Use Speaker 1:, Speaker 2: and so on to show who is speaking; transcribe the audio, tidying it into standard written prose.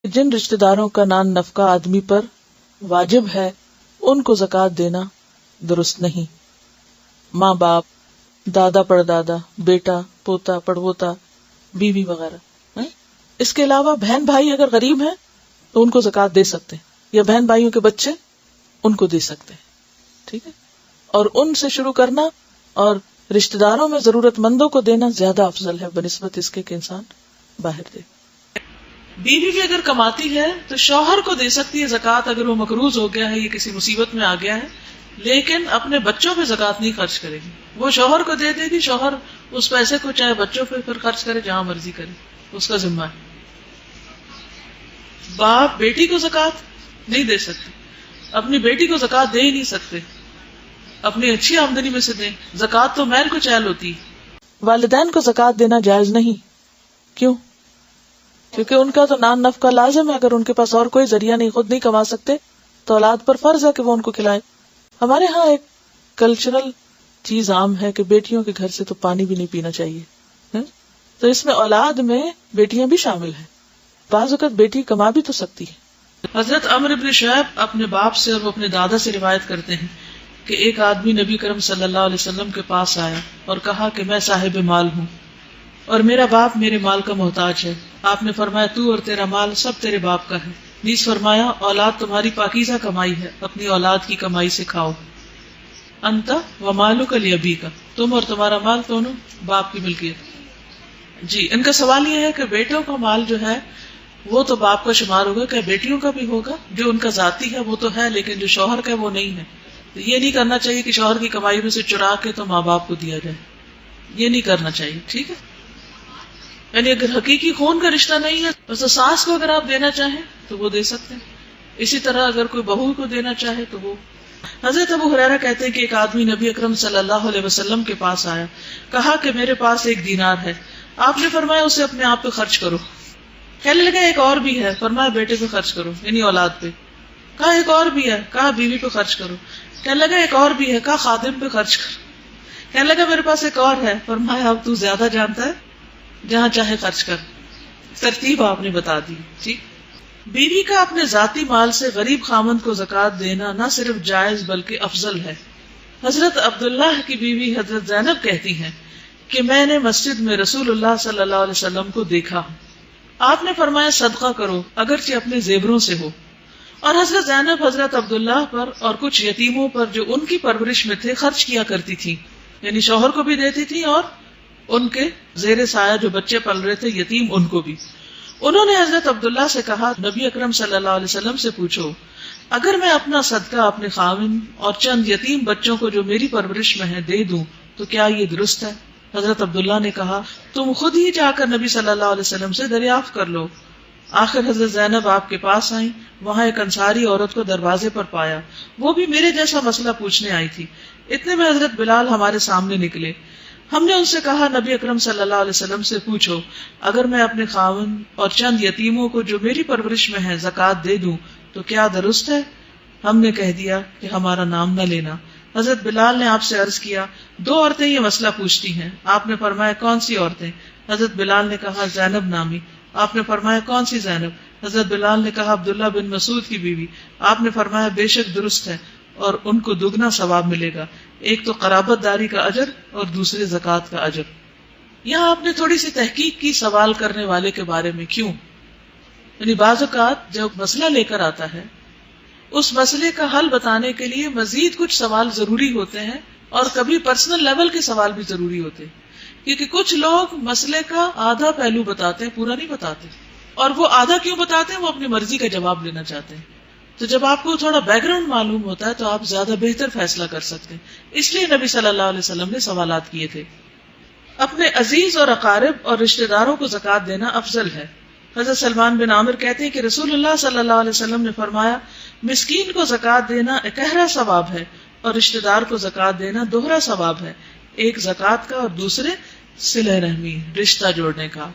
Speaker 1: جن رشتہ داروں کا نان نفقہ آدمی پر واجب ہے ان کو زکوٰۃ دینا درست نہیں. ماں باپ، دادا پڑدادا، بیٹا پوتا پڑپوتا، بیوی وغیرہ. اس کے علاوہ بہن بھائی اگر غریب ہیں تو ان کو زکوٰۃ دے سکتے ہیں، یا بہن بھائیوں کے بچے ان کو دے سکتے ہیں. ٹھیک ہے، اور ان سے شروع کرنا اور رشتہ داروں میں ضرورت مندوں کو دینا زیادہ افضل ہے بنسبت اس کے کہ انسان باہر دے. بیوی بھی اگر کماتی ہے تو شوہر کو دے سکتی ہے زکوٰۃ اگر وہ مقروض ہو گیا ہے یا کسی مصیبت میں آ گیا ہے، لیکن اپنے بچوں پہ زکوٰۃ نہیں خرچ کرے گی. وہ شوہر کو دے دے گی، شوہر اس پیسے کو چاہے بچوں پہ پھر خرچ کرے جہاں مرضی کرے، اس کا ذمہ ہے. باپ بیٹی کو زکوٰۃ نہیں دے سکتے، اپنی بیٹی کو زکوٰۃ دے ہی نہیں سکتے، اپنی اچھی آمدنی میں سے دیں. زکوٰۃ تو مال کو چہل ہوتی. والدین کو زکوٰۃ دینا جائز نہیں. کیوں؟ کیونکہ ان کا تو نان نفقہ لازم ہے. اگر ان کے پاس اور کوئی ذریعہ نہیں، خود نہیں کما سکتے، تو اولاد پر فرض ہے کہ وہ ان کو کھلائیں. ہمارے ہاں ایک کلچرل چیز عام ہے کہ بیٹیوں کے گھر سے تو پانی بھی نہیں پینا چاہیے، تو اس میں اولاد میں بیٹیاں بھی شامل ہیں. بعض اوقات بیٹی کما بھی تو سکتی ہے. حضرت عمرو بن شعیب اپنے باپ سے اور وہ اپنے دادا سے روایت کرتے ہیں کہ ایک آدمی نبی کرم صلی اللہ علیہ وسلم کے پاس آیا اور کہا کہ میں صاحب مال ہوں اور میرا باپ میرے مال کا محتاج ہے. آپ نے فرمایا تو اور تیرا مال سب تیرے باپ کا ہے. نیز فرمایا اولاد تمہاری پاکیزہ کمائی ہے، اپنی اولاد کی کمائی سے کھاؤ. انت و مالک لابیک، تم اور تمہارا مال دونوں باپ کی ملکیت. جی، ان کا سوال یہ ہے کہ بیٹوں کا مال جو ہے وہ تو باپ کا شمار ہوگا، کیا بیٹیوں کا بھی ہوگا؟ جو ان کا ذاتی ہے وہ تو ہے، لیکن جو شوہر کا ہے وہ نہیں ہے. تو یہ نہیں کرنا چاہیے کہ شوہر کی کمائی میں سے چرا کے تو ماں باپ کو دیا جائے، یہ نہیں کرنا چاہیے. ٹھیک ہے، یعنی اگر حقیقی خون کا رشتہ نہیں ہے تو ساس کو اگر آپ دینا چاہیں تو وہ دے سکتے ہیں. اسی طرح اگر کوئی بہو کو دینا چاہے تو وہ. حضرت ابو ہریرہ کہتے ہیں کہ ایک آدمی نبی اکرم صلی اللہ علیہ وسلم کے پاس آیا، کہا کہ میرے پاس 1 دینار ہے. آپ نے فرمایا اسے اپنے آپ پہ خرچ کرو. کہنے لگا ایک اور بھی ہے، فرمایا بیٹے پہ خرچ کرو، یعنی اولاد پہ. کہا ایک اور بھی ہے، کہا بیوی پہ خرچ کرو. کہنے لگا ایک اور بھی ہے، کہا خادم پہ خرچ کرو. کہنے لگا میرے پاس ایک اور ہے، فرمایا اب تو زیادہ جانتا ہے، جہاں چاہے خرچ کر. ترتیب آپ نے بتا دی. ٹھیک. بیوی کا اپنے ذاتی مال سے غریب خامند کو زکوٰۃ دینا نہ صرف جائز بلکہ افضل ہے. حضرت عبداللہ کی بیوی حضرت زینب کہتی ہیں کہ میں نے مسجد میں رسول اللہ صلی اللہ علیہ وسلم کو دیکھا، آپ نے فرمایا صدقہ کرو اگرچہ اپنے زیوروں سے ہو. اور حضرت زینب حضرت عبداللہ پر اور کچھ یتیموں پر جو ان کی پرورش میں تھے خرچ کیا کرتی تھی، یعنی شوہر کو بھی دیتی تھی اور ان کے زیر سایہ جو بچے پل رہے تھے یتیم ان کو بھی. انہوں نے حضرت عبداللہ سے کہا نبی اکرم صلی اللہ علیہ وسلم سے پوچھو اگر میں اپنا صدقہ اپنے خاوند اور چند یتیم بچوں کو جو میری پرورش میں ہے دے دوں تو کیا یہ درست ہے؟ حضرت عبداللہ نے کہا تم خود ہی جا کر نبی صلی اللہ علیہ وسلم سے دریافت کر لو. آخر حضرت زینب آپ کے پاس آئیں. وہاں ایک انصاری عورت کو دروازے پر پایا، وہ بھی میرے جیسا مسئلہ پوچھنے آئی تھی. اتنے میں حضرت بلال ہمارے سامنے نکلے. ہم نے ان سے کہا نبی اکرم صلی اللہ علیہ وسلم سے پوچھو اگر میں اپنے خاوند اور چند یتیموں کو جو میری پرورش میں ہے زکوٰۃ دے دوں تو کیا درست ہے؟ ہم نے کہہ دیا کہ ہمارا نام نہ لینا. حضرت بلال نے آپ سے عرض کیا 2 عورتیں یہ مسئلہ پوچھتی ہیں. آپ نے فرمایا کون سی عورتیں؟ حضرت بلال نے کہا زینب نامی. آپ نے فرمایا کون سی زینب؟ حضرت بلال نے کہا عبداللہ بن مسعود کی بیوی. آپ نے فرمایا بے شک درست ہے اور ان کو دگنا ثواب ملے گا، ایک تو قرابت داری کا اجر اور دوسرے زکوٰۃ کا اجر. یہاں آپ نے تھوڑی سی تحقیق کی سوال کرنے والے کے بارے میں. کیوں؟ یعنی بعض اوقات جب مسئلہ لے کر آتا ہے اس مسئلے کا حل بتانے کے لیے مزید کچھ سوال ضروری ہوتے ہیں اور کبھی پرسنل لیول کے سوال بھی ضروری ہوتے ہیں، کیونکہ کچھ لوگ مسئلے کا آدھا پہلو بتاتے ہیں، پورا نہیں بتاتے. اور وہ آدھا کیوں بتاتے ہیں؟ وہ اپنی مرضی کا جواب لینا چاہتے ہیں. تو جب آپ کو تھوڑا بیک گراؤنڈ معلوم ہوتا ہے تو آپ زیادہ بہتر فیصلہ کر سکتے ہیں. اس لیے نبی صلی اللہ علیہ وسلم نے سوالات کیے تھے. اپنے عزیز اور اقارب اور رشتہ داروں کو زکوٰۃ دینا افضل ہے. حضرت سلمان بن عامر کہتے ہیں کہ رسول اللہ صلی اللہ علیہ وسلم نے فرمایا مسکین کو زکوٰۃ دینا اکہرا ثواب ہے اور رشتہ دار کو زکوٰۃ دینا دوہرا ثواب ہے، ایک زکوٰۃ کا اور دوسرے صلہ رحمی رشتہ جوڑنے کا.